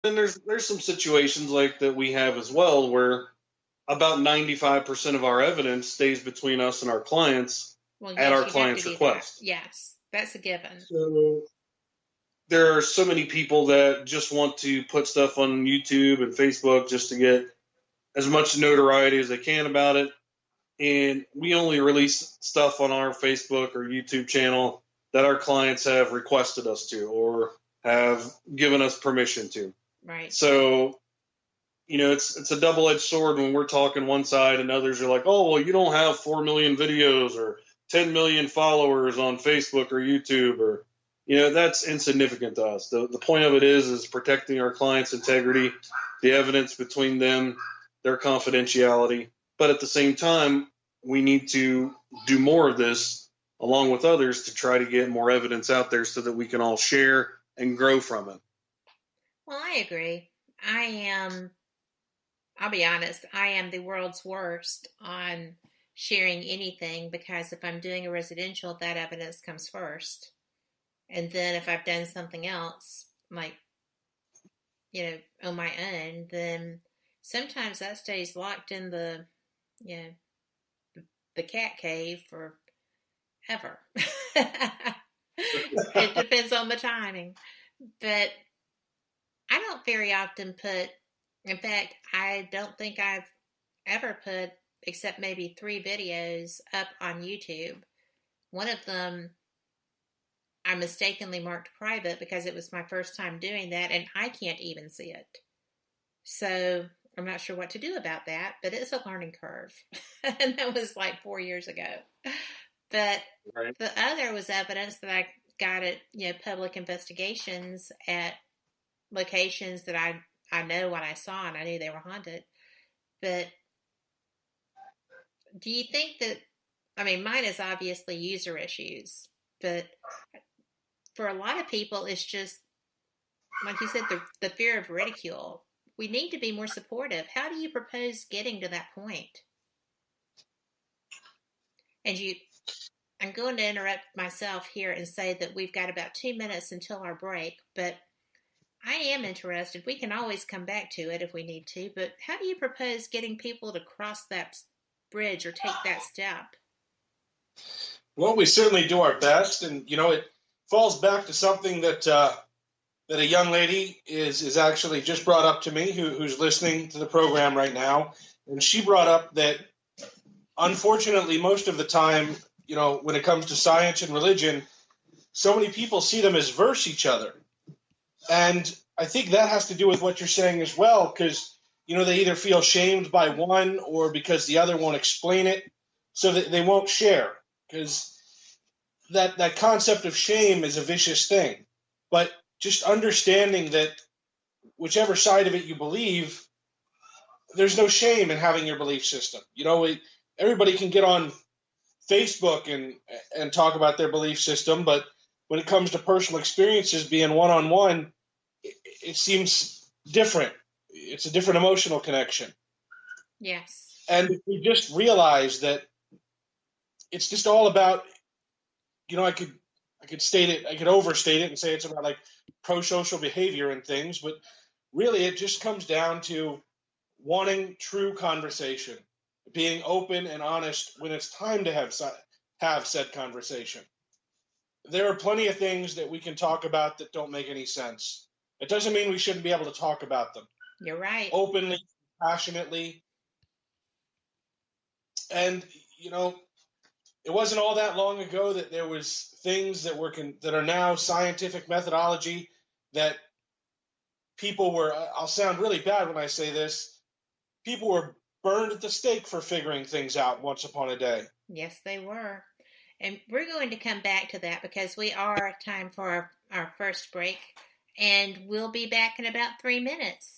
then there's some situations like that we have as well where about 95% of our evidence stays between us and our clients at our client's request. Yes, that's a given. So there are so many people that just want to put stuff on YouTube and Facebook just to get as much notoriety as they can about it. And we only release stuff on our Facebook or YouTube channel that our clients have requested us to or have given us permission to. Right. So, it's a double-edged sword when we're talking one side and others are like, oh, well, you don't have 4 million videos or 10 million followers on Facebook or YouTube, or, that's insignificant to us. The point of it is protecting our clients' integrity, the evidence between them, their confidentiality. But at the same time, we need to do more of this along with others to try to get more evidence out there so that we can all share and grow from it. Well, I agree. I'll be honest, I am the world's worst on sharing anything because if I'm doing a residential, that evidence comes first. And then if I've done something else, like, on my own, then sometimes that stays locked in the cat cave forever. It depends on the timing. But I don't very often in fact, I don't think I've ever put, except maybe 3 videos up on YouTube. One of them I mistakenly marked private because it was my first time doing that and I can't even see it. So I'm not sure what to do about that, but it's a learning curve. And that was like 4 years ago. But right. The other was evidence that I got at, public investigations at locations that I know what I saw and I knew they were haunted. But do you think that, mine is obviously user issues, but for a lot of people, it's just, like you said, the fear of ridicule. We need to be more supportive. How do you propose getting to that point? And I'm going to interrupt myself here and say that we've got about 2 minutes until our break, but I am interested. We can always come back to it if we need to, but how do you propose getting people to cross that bridge or take that step? Well, we certainly do our best, and, it falls back to something that a young lady is actually just brought up to me who's listening to the program right now. And she brought up that, unfortunately, most of the time, when it comes to science and religion, so many people see them as verse each other. And I think that has to do with what you're saying as well, because, they either feel shamed by one or because the other won't explain it, so that they won't share. Because that concept of shame is a vicious thing. But just understanding that whichever side of it you believe, there's no shame in having your belief system. Everybody can get on Facebook and talk about their belief system, but when it comes to personal experiences being one-on-one, it seems different. It's a different emotional connection. Yes. And if we just realize that it's just all about, I could state it, I could overstate it and say it's about like pro-social behavior and things, but really it just comes down to wanting true conversation, being open and honest when it's time to have said conversation. There are plenty of things that we can talk about that don't make any sense. It doesn't mean we shouldn't be able to talk about them. You're right. Openly, passionately. And, it wasn't all that long ago that there was things that are now scientific methodology that people were, I'll sound really bad when I say this, people were burned at the stake for figuring things out once upon a day. Yes, they were. And we're going to come back to that because we are time for our first break, and we'll be back in about 3 minutes.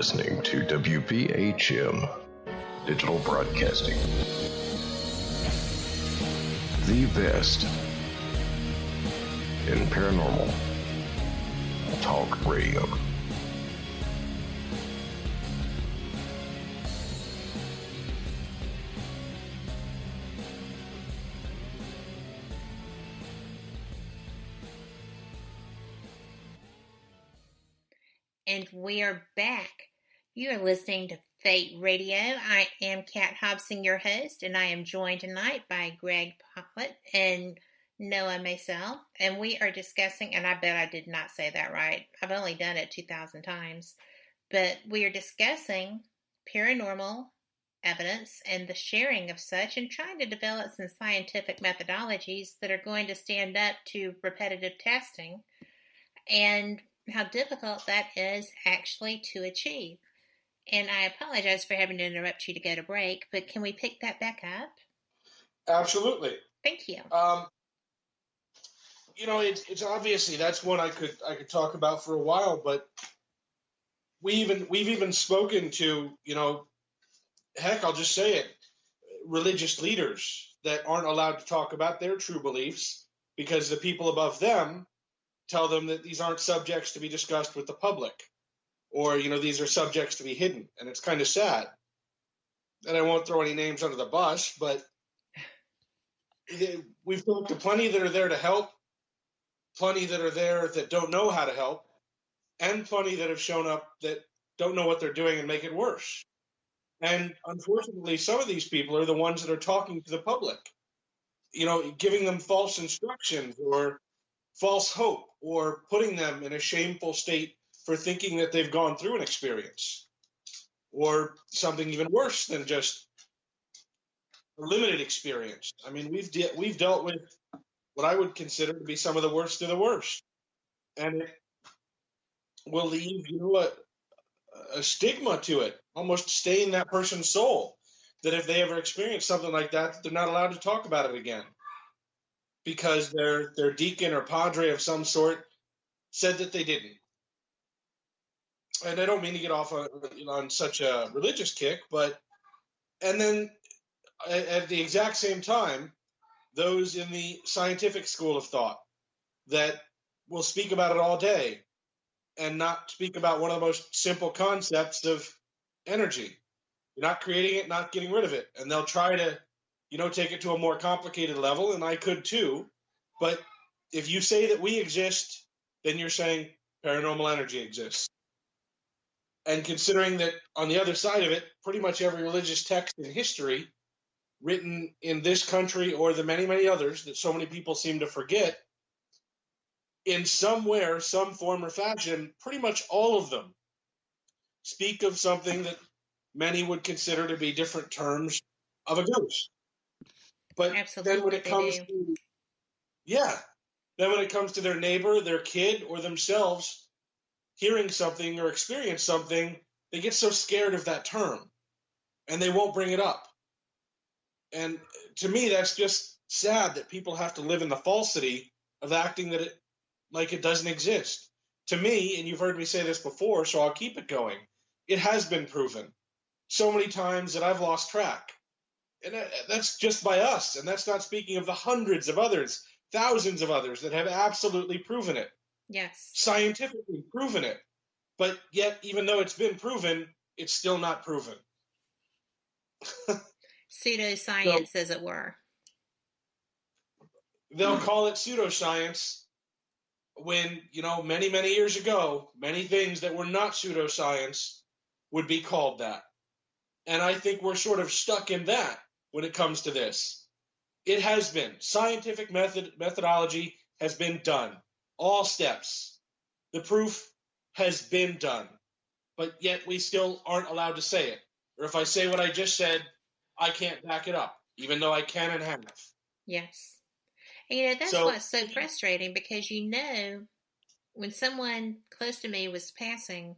listening to WPHM Digital Broadcasting, the best in paranormal talk radio. And we are back. You are listening to Fate Radio. I am Kat Hobson, your host, and I am joined tonight by Greg Potlett and Noah Maisel. And we are discussing, and I bet I did not say that right. I've only done it 2,000 times. But we are discussing paranormal evidence and the sharing of such and trying to develop some scientific methodologies that are going to stand up to repetitive testing and how difficult that is actually to achieve. And I apologize for having to interrupt you to go to break, but can we pick that back up? Absolutely. Thank you. It's obviously that's one I could talk about for a while, but we've even spoken to, heck, I'll just say it, religious leaders that aren't allowed to talk about their true beliefs because the people above them tell them that these aren't subjects to be discussed with the public, or, these are subjects to be hidden. And it's kind of sad. And I won't throw any names under the bus, but we've talked to plenty that are there to help, plenty that are there that don't know how to help, and plenty that have shown up that don't know what they're doing and make it worse. And unfortunately, some of these people are the ones that are talking to the public, giving them false instructions or false hope, or putting them in a shameful state for thinking that they've gone through an experience, or something even worse than just a limited experience. I mean, we've dealt with what I would consider to be some of the worst of the worst, and it will leave a stigma to it, almost stain that person's soul, that if they ever experience something like that, they're not allowed to talk about it again because their deacon or padre of some sort said that they didn't. And I don't mean to get off on such a religious kick, and then at the exact same time, those in the scientific school of thought that will speak about it all day and not speak about one of the most simple concepts of energy. You're not creating it, not getting rid of it. And they'll try to, take it to a more complicated level, and I could too. But if you say that we exist, then you're saying paranormal energy exists. And considering that on the other side of it, pretty much every religious text in history written in this country or the many, many others that so many people seem to forget, in somewhere, some form or fashion, pretty much all of them speak of something that many would consider to be different terms of a ghost. But Absolutely, then when it comes to their neighbor, their kid, or themselves hearing something or experience something, they get so scared of that term and they won't bring it up. And to me, that's just sad that people have to live in the falsity of acting that it doesn't exist. To me, and you've heard me say this before, so I'll keep it going, it has been proven so many times that I've lost track. And that's just by us. And that's not speaking of the hundreds of others, thousands of others that have absolutely proven it. Yes. Scientifically proven it. But yet, even though it's been proven, it's still not proven. Pseudoscience, as it were. They'll call it pseudoscience when, many, many years ago, many things that were not pseudoscience would be called that. And I think we're sort of stuck in that when it comes to this. It has been. Scientific methodology has been done. All steps. The proof has been done. But yet we still aren't allowed to say it. Or if I say what I just said, I can't back it up, even though I can and have. Yes. And that's what's so frustrating, because when someone close to me was passing,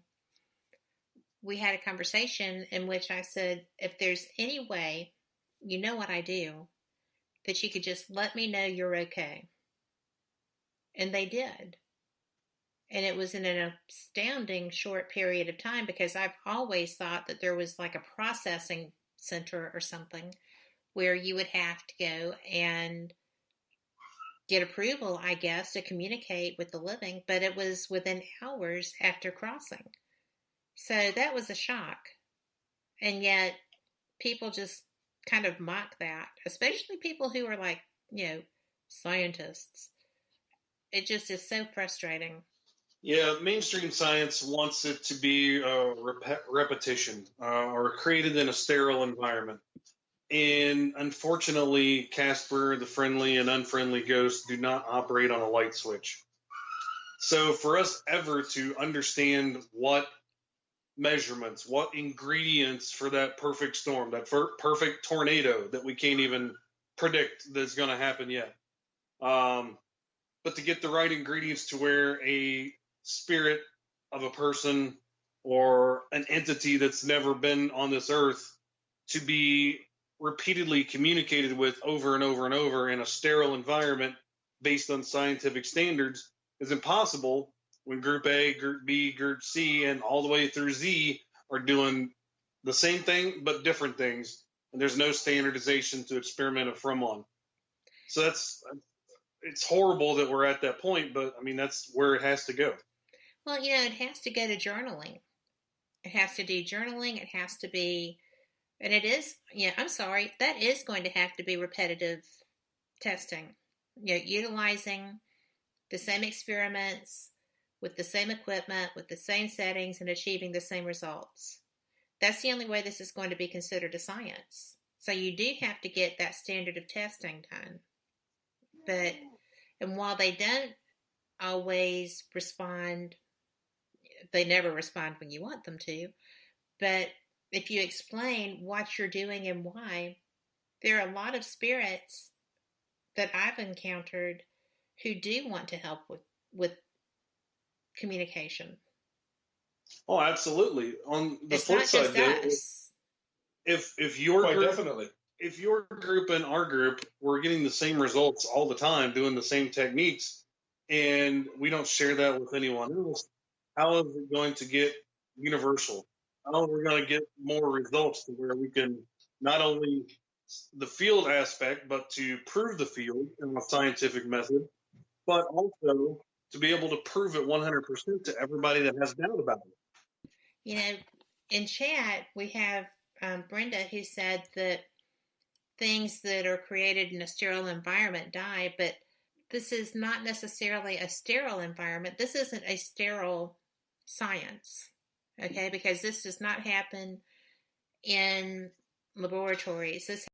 we had a conversation in which I said, if there's any way, you know what I do, that you could just let me know you're okay. And they did. And it was in an astounding short period of time, because I've always thought that there was like a processing center or something where you would have to go and get approval, I guess, to communicate with the living, but it was within hours after crossing. So that was a shock. And yet people just kind of mock that, especially people who are like, scientists. It just is so frustrating. Yeah, mainstream science wants it to be a repetition or created in a sterile environment. And unfortunately, Casper, the friendly and unfriendly ghost, do not operate on a light switch. So for us ever to understand what measurements, what ingredients for that perfect storm, that perfect tornado that we can't even predict that's going to happen yet, but to get the right ingredients to where a spirit of a person or an entity that's never been on this earth to be repeatedly communicated with over and over and over in a sterile environment based on scientific standards is impossible when Group A, Group B, Group C, and all the way through Z are doing the same thing but different things, and there's no standardization to experiment from on. So it's horrible that we're at that point, but I mean, that's where it has to go. Well, it has to go to journaling. It has to do journaling. It has to be, and it is, I'm sorry, that is going to have to be repetitive testing. Utilizing the same experiments with the same equipment, with the same settings, and achieving the same results. That's the only way this is going to be considered a science. So you do have to get that standard of testing done. And while they don't always respond, they never respond when you want them to, but if you explain what you're doing and why, there are a lot of spirits that I've encountered who do want to help with communication. Oh, absolutely. On the flip side, though, if your group, definitely, if your group and our group were getting the same results all the time, doing the same techniques, and we don't share that with anyone else, how is it going to get universal? How are we going to get more results to where we can not only the field aspect, but to prove the field in a scientific method, but also to be able to prove it 100% to everybody that has doubt about it. In chat, we have Brenda, who said that things that are created in a sterile environment die, but this is not necessarily a sterile environment. This isn't a sterile science, okay? Because this does not happen in laboratories. This